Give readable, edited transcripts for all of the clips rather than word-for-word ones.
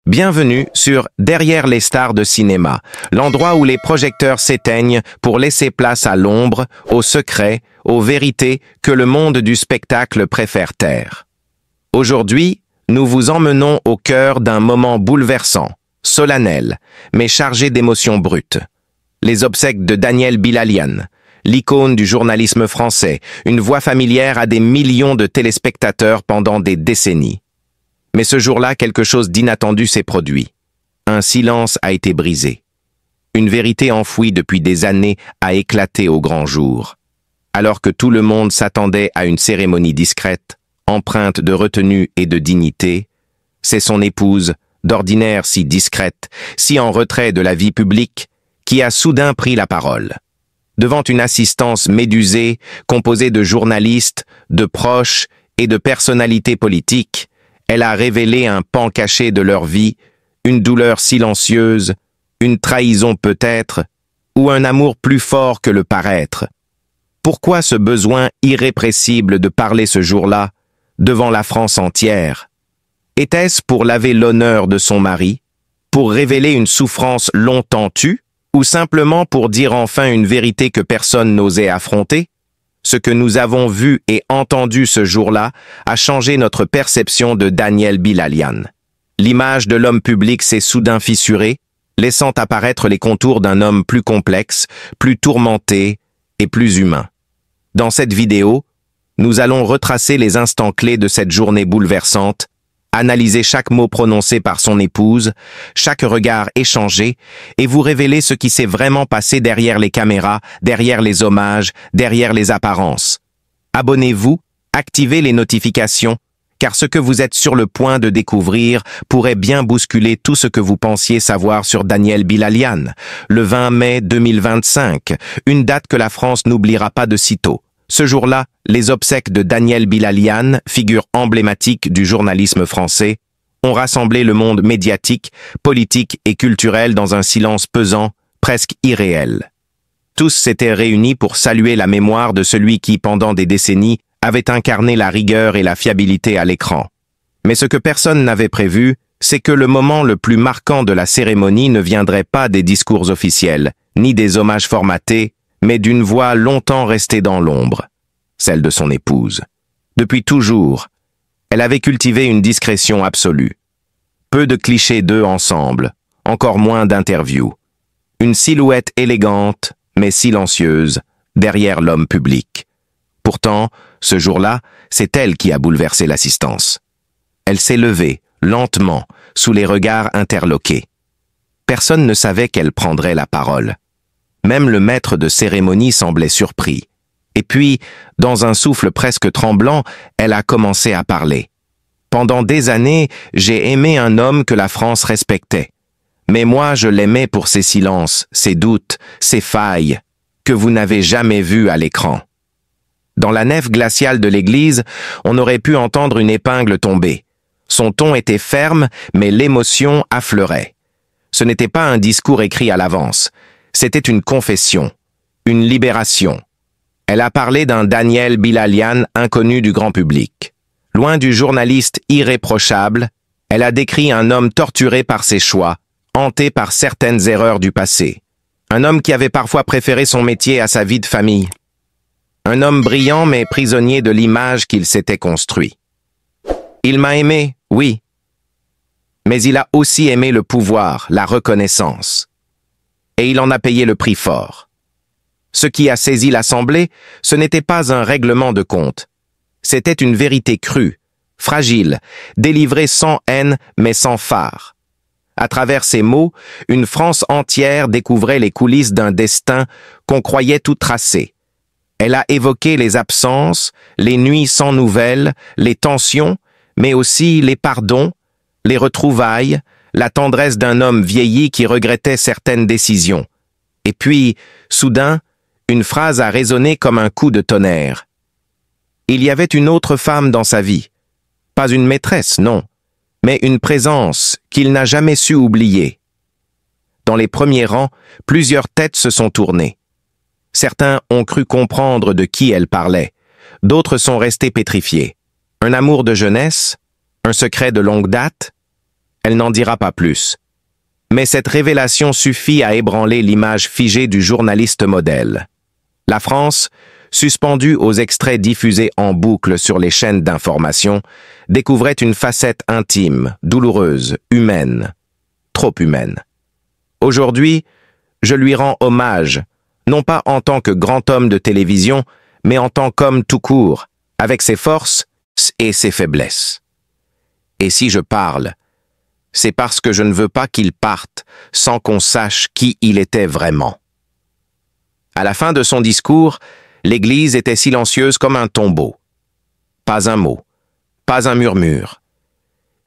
Bienvenue sur Derrière les stars de cinéma, l'endroit où les projecteurs s'éteignent pour laisser place à l'ombre, aux secrets, aux vérités que le monde du spectacle préfère taire. Aujourd'hui, nous vous emmenons au cœur d'un moment bouleversant, solennel, mais chargé d'émotions brutes. Les obsèques de Daniel Bilalian, l'icône du journalisme français, une voix familière à des millions de téléspectateurs pendant des décennies. Mais ce jour-là, quelque chose d'inattendu s'est produit. Un silence a été brisé. Une vérité enfouie depuis des années a éclaté au grand jour. Alors que tout le monde s'attendait à une cérémonie discrète, empreinte de retenue et de dignité, c'est son épouse, d'ordinaire si discrète, si en retrait de la vie publique, qui a soudain pris la parole. Devant une assistance médusée, composée de journalistes, de proches et de personnalités politiques, elle a révélé un pan caché de leur vie, une douleur silencieuse, une trahison peut-être, ou un amour plus fort que le paraître. Pourquoi ce besoin irrépressible de parler ce jour-là, devant la France entière? Était-ce pour laver l'honneur de son mari, pour révéler une souffrance longtemps tue, ou simplement pour dire enfin une vérité que personne n'osait affronter? Ce que nous avons vu et entendu ce jour-là a changé notre perception de Daniel Bilalian. L'image de l'homme public s'est soudain fissurée, laissant apparaître les contours d'un homme plus complexe, plus tourmenté et plus humain. Dans cette vidéo, nous allons retracer les instants clés de cette journée bouleversante, analyser chaque mot prononcé par son épouse, chaque regard échangé, et vous révéler ce qui s'est vraiment passé derrière les caméras, derrière les hommages, derrière les apparences. Abonnez-vous, activez les notifications, car ce que vous êtes sur le point de découvrir pourrait bien bousculer tout ce que vous pensiez savoir sur Daniel Bilalian, le 20 mai 2025, une date que la France n'oubliera pas de sitôt. Ce jour-là, les obsèques de Daniel Bilalian, figure emblématique du journalisme français, ont rassemblé le monde médiatique, politique et culturel dans un silence pesant, presque irréel. Tous s'étaient réunis pour saluer la mémoire de celui qui, pendant des décennies, avait incarné la rigueur et la fiabilité à l'écran. Mais ce que personne n'avait prévu, c'est que le moment le plus marquant de la cérémonie ne viendrait pas des discours officiels, ni des hommages formatés, mais d'une voix longtemps restée dans l'ombre, celle de son épouse. Depuis toujours, elle avait cultivé une discrétion absolue. Peu de clichés d'eux ensemble, encore moins d'interviews. Une silhouette élégante, mais silencieuse, derrière l'homme public. Pourtant, ce jour-là, c'est elle qui a bouleversé l'assistance. Elle s'est levée, lentement, sous les regards interloqués. Personne ne savait qu'elle prendrait la parole. Même le maître de cérémonie semblait surpris. Et puis, dans un souffle presque tremblant, elle a commencé à parler. Pendant des années, j'ai aimé un homme que la France respectait. Mais moi, je l'aimais pour ses silences, ses doutes, ses failles, que vous n'avez jamais vues à l'écran. Dans la nef glaciale de l'église, on aurait pu entendre une épingle tomber. Son ton était ferme, mais l'émotion affleurait. Ce n'était pas un discours écrit à l'avance. C'était une confession, une libération. Elle a parlé d'un Daniel Bilalian inconnu du grand public. Loin du journaliste irréprochable, elle a décrit un homme torturé par ses choix, hanté par certaines erreurs du passé. Un homme qui avait parfois préféré son métier à sa vie de famille. Un homme brillant mais prisonnier de l'image qu'il s'était construit. Il m'a aimé, oui. Mais il a aussi aimé le pouvoir, la reconnaissance. Et il en a payé le prix fort. Ce qui a saisi l'Assemblée, ce n'était pas un règlement de compte. C'était une vérité crue, fragile, délivrée sans haine mais sans phare. À travers ces mots, une France entière découvrait les coulisses d'un destin qu'on croyait tout tracé. Elle a évoqué les absences, les nuits sans nouvelles, les tensions, mais aussi les pardons, les retrouvailles, la tendresse d'un homme vieilli qui regrettait certaines décisions. Et puis, soudain, une phrase a résonné comme un coup de tonnerre. Il y avait une autre femme dans sa vie. Pas une maîtresse, non, mais une présence qu'il n'a jamais su oublier. Dans les premiers rangs, plusieurs têtes se sont tournées. Certains ont cru comprendre de qui elle parlait, d'autres sont restés pétrifiés. Un amour de jeunesse, un secret de longue date, Elle n'en dira pas plus. Mais cette révélation suffit à ébranler l'image figée du journaliste modèle. La France, suspendue aux extraits diffusés en boucle sur les chaînes d'information, découvrait une facette intime, douloureuse, humaine, trop humaine. Aujourd'hui, je lui rends hommage, non pas en tant que grand homme de télévision, mais en tant qu'homme tout court, avec ses forces et ses faiblesses. Et si je parle, c'est parce que je ne veux pas qu'il parte sans qu'on sache qui il était vraiment. À la fin de son discours, l'église était silencieuse comme un tombeau. Pas un mot, pas un murmure.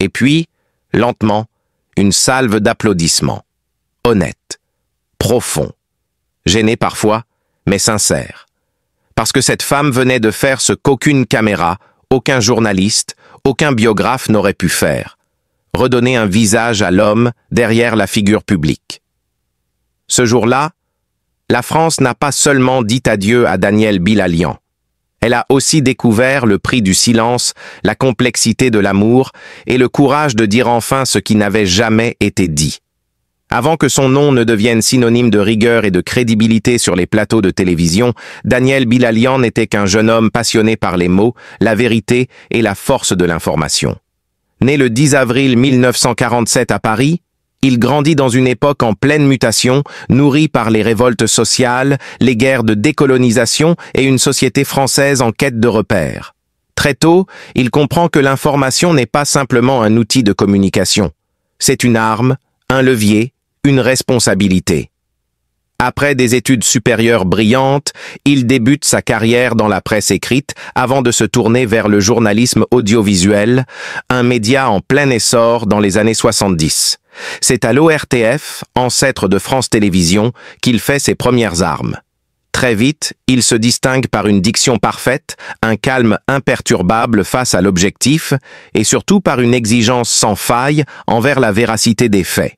Et puis, lentement, une salve d'applaudissements. Honnête, profond, gêné parfois, mais sincère. Parce que cette femme venait de faire ce qu'aucune caméra, aucun journaliste, aucun biographe n'aurait pu faire. Redonner un visage à l'homme derrière la figure publique. Ce jour-là, la France n'a pas seulement dit adieu à Daniel Bilalian. Elle a aussi découvert le prix du silence, la complexité de l'amour et le courage de dire enfin ce qui n'avait jamais été dit. Avant que son nom ne devienne synonyme de rigueur et de crédibilité sur les plateaux de télévision, Daniel Bilalian n'était qu'un jeune homme passionné par les mots, la vérité et la force de l'information. Né le 10 avril 1947 à Paris, il grandit dans une époque en pleine mutation, nourrie par les révoltes sociales, les guerres de décolonisation et une société française en quête de repères. Très tôt, il comprend que l'information n'est pas simplement un outil de communication. C'est une arme, un levier, une responsabilité. Après des études supérieures brillantes, il débute sa carrière dans la presse écrite avant de se tourner vers le journalisme audiovisuel, un média en plein essor dans les années 70. C'est à l'ORTF, ancêtre de France Télévisions, qu'il fait ses premières armes. Très vite, il se distingue par une diction parfaite, un calme imperturbable face à l'objectif et surtout par une exigence sans faille envers la véracité des faits.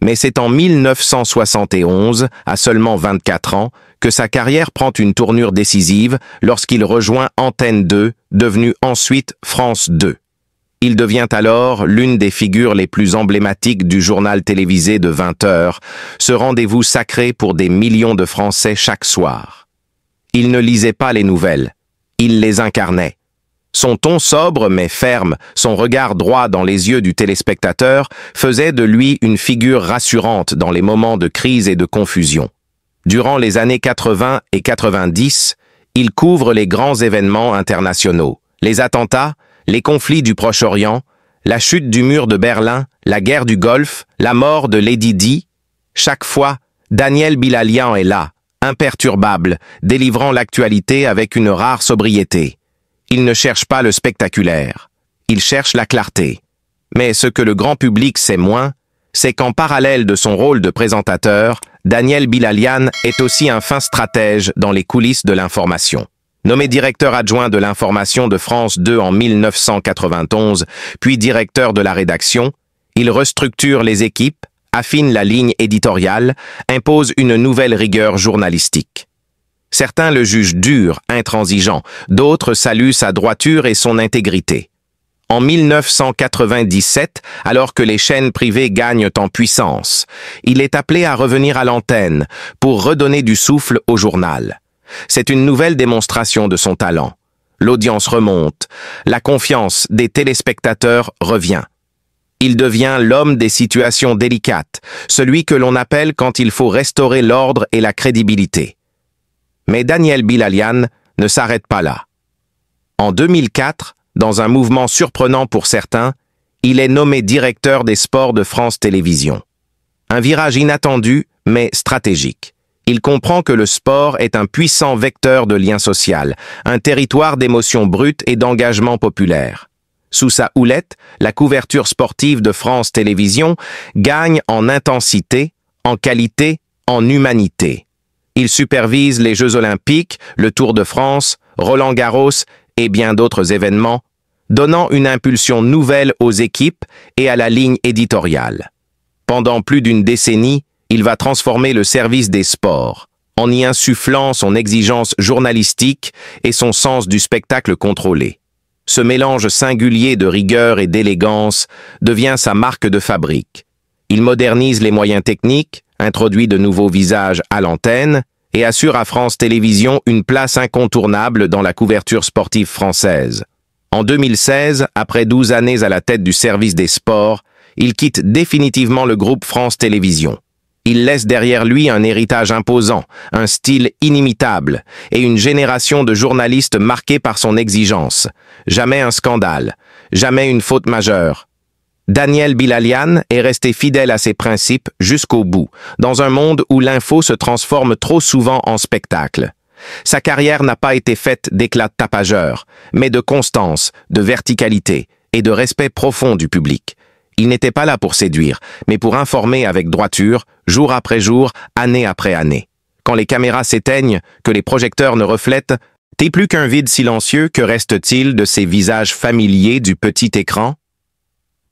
Mais c'est en 1971, à seulement 24 ans, que sa carrière prend une tournure décisive lorsqu'il rejoint Antenne 2, devenue ensuite France 2. Il devient alors l'une des figures les plus emblématiques du journal télévisé de 20 heures, ce rendez-vous sacré pour des millions de Français chaque soir. Il ne lisait pas les nouvelles, il les incarnait. Son ton sobre mais ferme, son regard droit dans les yeux du téléspectateur faisait de lui une figure rassurante dans les moments de crise et de confusion. Durant les années 80 et 90, il couvre les grands événements internationaux, les attentats, les conflits du Proche-Orient, la chute du mur de Berlin, la guerre du Golfe, la mort de Lady Di. Chaque fois, Daniel Bilalian est là, imperturbable, délivrant l'actualité avec une rare sobriété. Il ne cherche pas le spectaculaire, il cherche la clarté. Mais ce que le grand public sait moins, c'est qu'en parallèle de son rôle de présentateur, Daniel Bilalian est aussi un fin stratège dans les coulisses de l'information. Nommé directeur adjoint de l'information de France 2 en 1991, puis directeur de la rédaction, il restructure les équipes, affine la ligne éditoriale, impose une nouvelle rigueur journalistique. Certains le jugent dur, intransigeant, d'autres saluent sa droiture et son intégrité. En 1997, alors que les chaînes privées gagnent en puissance, il est appelé à revenir à l'antenne pour redonner du souffle au journal. C'est une nouvelle démonstration de son talent. L'audience remonte, la confiance des téléspectateurs revient. Il devient l'homme des situations délicates, celui que l'on appelle quand il faut restaurer l'ordre et la crédibilité. Mais Daniel Bilalian ne s'arrête pas là. En 2004, dans un mouvement surprenant pour certains, il est nommé directeur des sports de France Télévisions. Un virage inattendu, mais stratégique. Il comprend que le sport est un puissant vecteur de lien social, un territoire d'émotions brutes et d'engagement populaire. Sous sa houlette, la couverture sportive de France Télévisions gagne en intensité, en qualité, en humanité. Il supervise les Jeux Olympiques, le Tour de France, Roland-Garros et bien d'autres événements, donnant une impulsion nouvelle aux équipes et à la ligne éditoriale. Pendant plus d'une décennie, il va transformer le service des sports, en y insufflant son exigence journalistique et son sens du spectacle contrôlé. Ce mélange singulier de rigueur et d'élégance devient sa marque de fabrique. Il modernise les moyens techniques, introduit de nouveaux visages à l'antenne et assure à France Télévisions une place incontournable dans la couverture sportive française. En 2016, après 12 années à la tête du service des sports, il quitte définitivement le groupe France Télévisions. Il laisse derrière lui un héritage imposant, un style inimitable et une génération de journalistes marqués par son exigence. Jamais un scandale, jamais une faute majeure. Daniel Bilalian est resté fidèle à ses principes jusqu'au bout, dans un monde où l'info se transforme trop souvent en spectacle. Sa carrière n'a pas été faite d'éclats tapageurs, mais de constance, de verticalité et de respect profond du public. Il n'était pas là pour séduire, mais pour informer avec droiture, jour après jour, année après année. Quand les caméras s'éteignent, que les projecteurs ne reflètent, t'es plus qu'un vide silencieux, que reste-t-il de ces visages familiers du petit écran?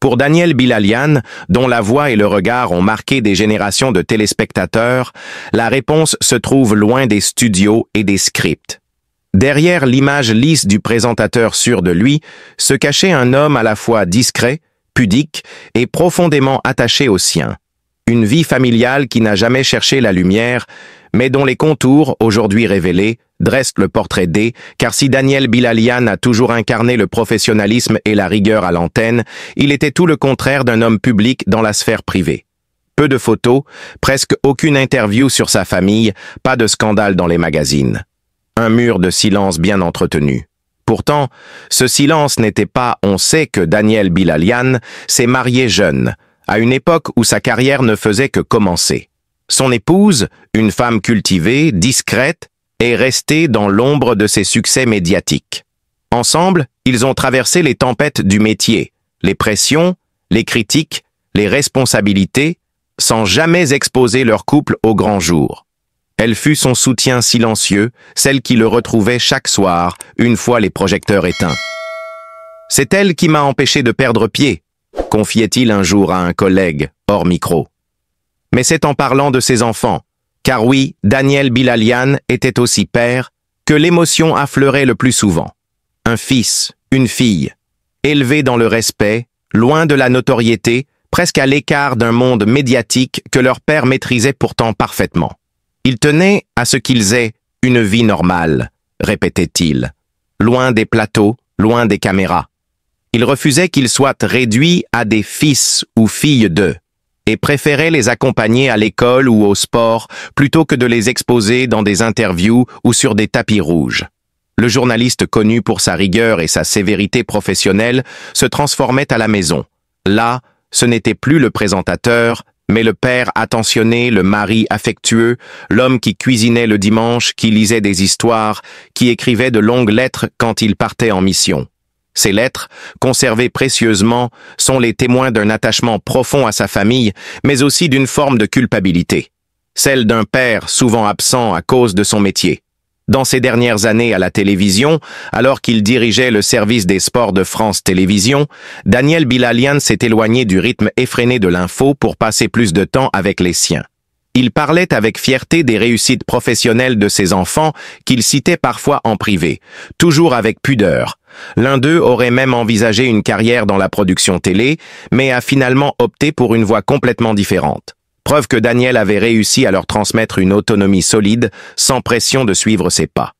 Pour Daniel Bilalian, dont la voix et le regard ont marqué des générations de téléspectateurs, la réponse se trouve loin des studios et des scripts. Derrière l'image lisse du présentateur sûr de lui, se cachait un homme à la fois discret, pudique et profondément attaché aux siens. Une vie familiale qui n'a jamais cherché la lumière, mais dont les contours, aujourd'hui révélés, dressent le portrait d'E, car si Daniel Bilalian a toujours incarné le professionnalisme et la rigueur à l'antenne, il était tout le contraire d'un homme public dans la sphère privée. Peu de photos, presque aucune interview sur sa famille, pas de scandale dans les magazines. Un mur de silence bien entretenu. Pourtant, ce silence n'était pas « on sait que Daniel Bilalian s'est marié jeune », à une époque où sa carrière ne faisait que commencer. Son épouse, une femme cultivée, discrète, est restée dans l'ombre de ses succès médiatiques. Ensemble, ils ont traversé les tempêtes du métier, les pressions, les critiques, les responsabilités, sans jamais exposer leur couple au grand jour. Elle fut son soutien silencieux, celle qui le retrouvait chaque soir, une fois les projecteurs éteints. « C'est elle qui m'a empêché de perdre pied », confiait-il un jour à un collègue, hors micro. Mais c'est en parlant de ses enfants, car oui, Daniel Bilalian était aussi père, que l'émotion affleurait le plus souvent. Un fils, une fille, élevés dans le respect, loin de la notoriété, presque à l'écart d'un monde médiatique que leur père maîtrisait pourtant parfaitement. Ils tenaient à ce qu'ils aient une vie normale, répétait-il, loin des plateaux, loin des caméras. Il refusait qu'ils soient réduits à des fils ou filles d'eux, et préférait les accompagner à l'école ou au sport plutôt que de les exposer dans des interviews ou sur des tapis rouges. Le journaliste connu pour sa rigueur et sa sévérité professionnelle se transformait à la maison. Là, ce n'était plus le présentateur, mais le père attentionné, le mari affectueux, l'homme qui cuisinait le dimanche, qui lisait des histoires, qui écrivait de longues lettres quand il partait en mission. Ces lettres, conservées précieusement, sont les témoins d'un attachement profond à sa famille, mais aussi d'une forme de culpabilité. Celle d'un père souvent absent à cause de son métier. Dans ses dernières années à la télévision, alors qu'il dirigeait le service des sports de France Télévisions, Daniel Bilalian s'est éloigné du rythme effréné de l'info pour passer plus de temps avec les siens. Il parlait avec fierté des réussites professionnelles de ses enfants qu'il citait parfois en privé, toujours avec pudeur. L'un d'eux aurait même envisagé une carrière dans la production télé, mais a finalement opté pour une voie complètement différente. Preuve que Daniel avait réussi à leur transmettre une autonomie solide, sans pression de suivre ses pas.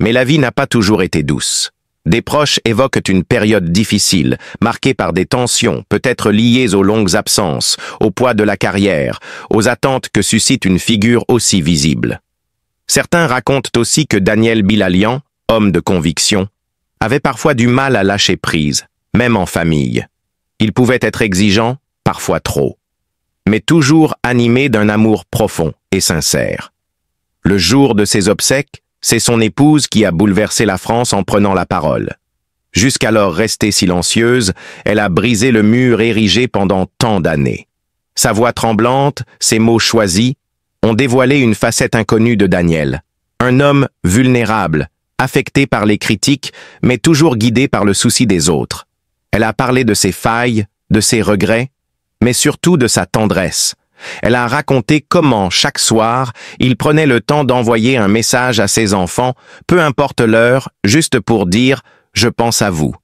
Mais la vie n'a pas toujours été douce. Des proches évoquent une période difficile, marquée par des tensions, peut-être liées aux longues absences, au poids de la carrière, aux attentes que suscite une figure aussi visible. Certains racontent aussi que Daniel Bilalian, homme de conviction, avait parfois du mal à lâcher prise, même en famille. Il pouvait être exigeant, parfois trop, mais toujours animé d'un amour profond et sincère. Le jour de ses obsèques, c'est son épouse qui a bouleversé la France en prenant la parole. Jusqu'alors restée silencieuse, elle a brisé le mur érigé pendant tant d'années. Sa voix tremblante, ses mots choisis, ont dévoilé une facette inconnue de Daniel. Un homme vulnérable, affecté par les critiques, mais toujours guidé par le souci des autres. Elle a parlé de ses failles, de ses regrets, mais surtout de sa tendresse. Elle a raconté comment, chaque soir, il prenait le temps d'envoyer un message à ses enfants, peu importe l'heure, juste pour dire « Je pense à vous ».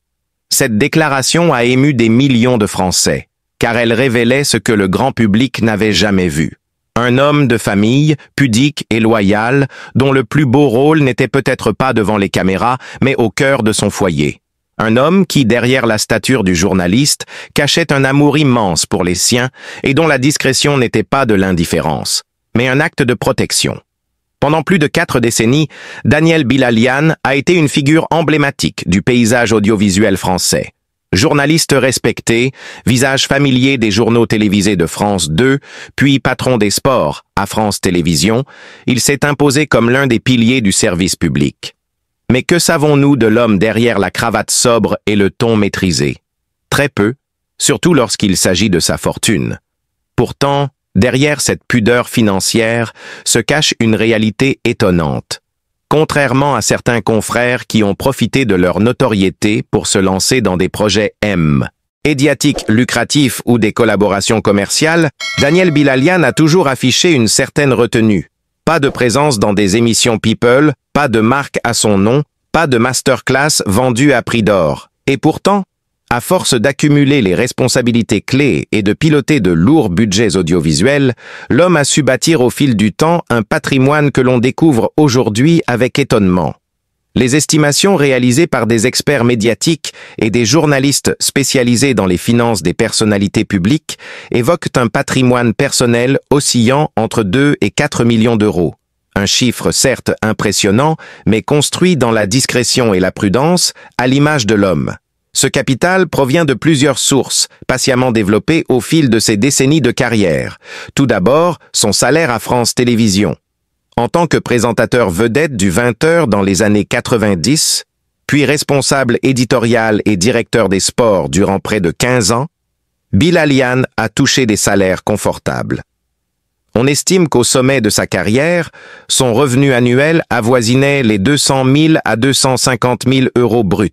Cette déclaration a ému des millions de Français, car elle révélait ce que le grand public n'avait jamais vu. Un homme de famille, pudique et loyal, dont le plus beau rôle n'était peut-être pas devant les caméras, mais au cœur de son foyer. Un homme qui, derrière la stature du journaliste, cachait un amour immense pour les siens et dont la discrétion n'était pas de l'indifférence, mais un acte de protection. Pendant plus de 4 décennies, Daniel Bilalian a été une figure emblématique du paysage audiovisuel français. Journaliste respecté, visage familier des journaux télévisés de France 2, puis patron des sports à France Télévisions, il s'est imposé comme l'un des piliers du service public. Mais que savons-nous de l'homme derrière la cravate sobre et le ton maîtrisé? Très peu, surtout lorsqu'il s'agit de sa fortune. Pourtant, derrière cette pudeur financière se cache une réalité étonnante. Contrairement à certains confrères qui ont profité de leur notoriété pour se lancer dans des projets médiatiques lucratifs ou des collaborations commerciales, Daniel Bilalian a toujours affiché une certaine retenue. Pas de présence dans des émissions People, pas de marque à son nom, pas de masterclass vendue à prix d'or. Et pourtant, à force d'accumuler les responsabilités clés et de piloter de lourds budgets audiovisuels, l'homme a su bâtir au fil du temps un patrimoine que l'on découvre aujourd'hui avec étonnement. Les estimations réalisées par des experts médiatiques et des journalistes spécialisés dans les finances des personnalités publiques évoquent un patrimoine personnel oscillant entre 2 et 4 millions d'euros. Un chiffre certes impressionnant, mais construit dans la discrétion et la prudence, à l'image de l'homme. Ce capital provient de plusieurs sources, patiemment développées au fil de ses décennies de carrière. Tout d'abord, son salaire à France Télévisions. En tant que présentateur vedette du 20h dans les années 90, puis responsable éditorial et directeur des sports durant près de 15 ans, Bilalian a touché des salaires confortables. On estime qu'au sommet de sa carrière, son revenu annuel avoisinait les 200 000 à 250 000 euros bruts,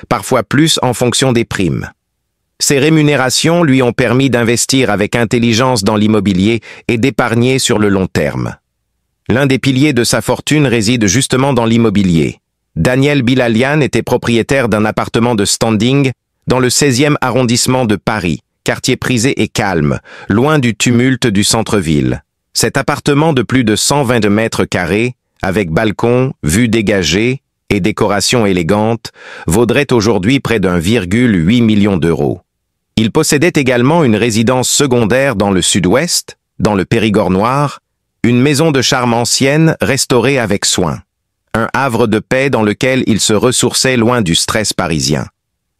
parfois plus en fonction des primes. Ces rémunérations lui ont permis d'investir avec intelligence dans l'immobilier et d'épargner sur le long terme. L'un des piliers de sa fortune réside justement dans l'immobilier. Daniel Bilalian était propriétaire d'un appartement de standing dans le 16e arrondissement de Paris, quartier prisé et calme, loin du tumulte du centre-ville. Cet appartement de plus de 120 mètres carrés, avec balcon, vue dégagée et décoration élégante, vaudrait aujourd'hui près d'1,8 million d'euros. Il possédait également une résidence secondaire dans le sud-ouest, dans le Périgord noir, une maison de charme ancienne restaurée avec soin. Un havre de paix dans lequel il se ressourçait loin du stress parisien.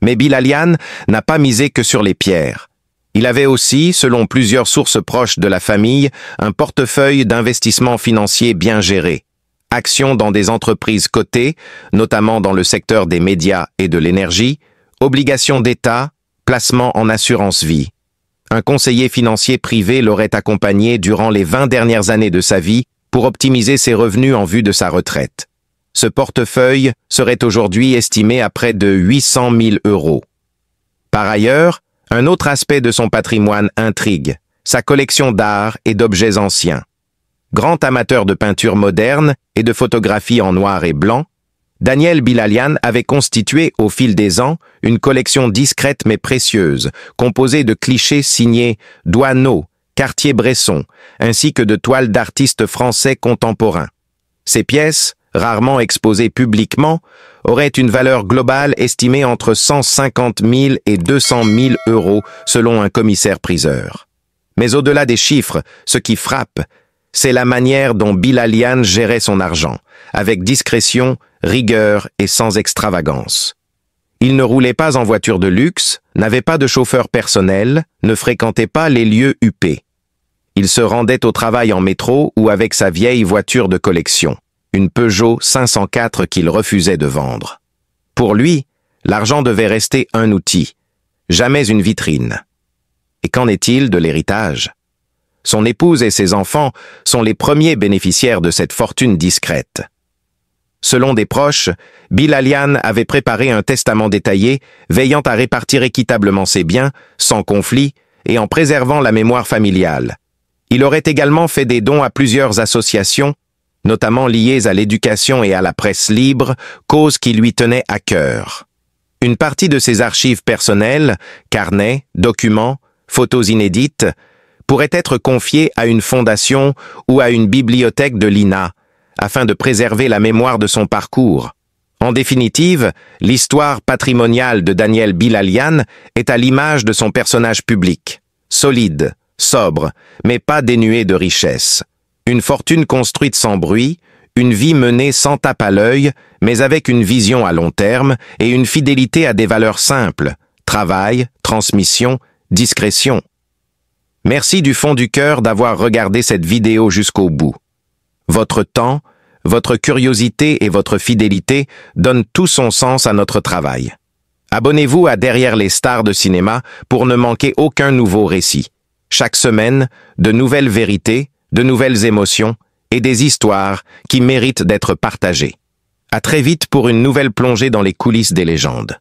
Mais Bilalian n'a pas misé que sur les pierres. Il avait aussi, selon plusieurs sources proches de la famille, un portefeuille d'investissements financiers bien géré. Actions dans des entreprises cotées, notamment dans le secteur des médias et de l'énergie, obligations d'État, placements en assurance vie. Un conseiller financier privé l'aurait accompagné durant les 20 dernières années de sa vie pour optimiser ses revenus en vue de sa retraite. Ce portefeuille serait aujourd'hui estimé à près de 800 000 euros. Par ailleurs, un autre aspect de son patrimoine intrigue, sa collection d'art et d'objets anciens. Grand amateur de peinture moderne et de photographie en noir et blanc, Daniel Bilalian avait constitué au fil des ans une collection discrète mais précieuse, composée de clichés signés Doisneau, Cartier-Bresson, ainsi que de toiles d'artistes français contemporains. Ces pièces, rarement exposées publiquement, auraient une valeur globale estimée entre 150 000 et 200 000 euros selon un commissaire-priseur. Mais au-delà des chiffres, ce qui frappe, c'est la manière dont Bilalian gérait son argent, avec discrétion, rigueur et sans extravagance. Il ne roulait pas en voiture de luxe, n'avait pas de chauffeur personnel, ne fréquentait pas les lieux huppés. Il se rendait au travail en métro ou avec sa vieille voiture de collection, une Peugeot 504 qu'il refusait de vendre. Pour lui, l'argent devait rester un outil, jamais une vitrine. Et qu'en est-il de l'héritage? Son épouse et ses enfants sont les premiers bénéficiaires de cette fortune discrète. Selon des proches, Bilalian avait préparé un testament détaillé, veillant à répartir équitablement ses biens, sans conflit, et en préservant la mémoire familiale. Il aurait également fait des dons à plusieurs associations, notamment liées à l'éducation et à la presse libre, cause qui lui tenait à cœur. Une partie de ses archives personnelles, carnets, documents, photos inédites, pourrait être confiée à une fondation ou à une bibliothèque de l'INA, afin de préserver la mémoire de son parcours. En définitive, l'histoire patrimoniale de Daniel Bilalian est à l'image de son personnage public. Solide, sobre, mais pas dénué de richesse. Une fortune construite sans bruit, une vie menée sans tape à l'œil, mais avec une vision à long terme et une fidélité à des valeurs simples, travail, transmission, discrétion. Merci du fond du cœur d'avoir regardé cette vidéo jusqu'au bout. Votre temps, votre curiosité et votre fidélité donnent tout son sens à notre travail. Abonnez-vous à Derrière les stars de cinéma pour ne manquer aucun nouveau récit. Chaque semaine, de nouvelles vérités, de nouvelles émotions et des histoires qui méritent d'être partagées. À très vite pour une nouvelle plongée dans les coulisses des légendes.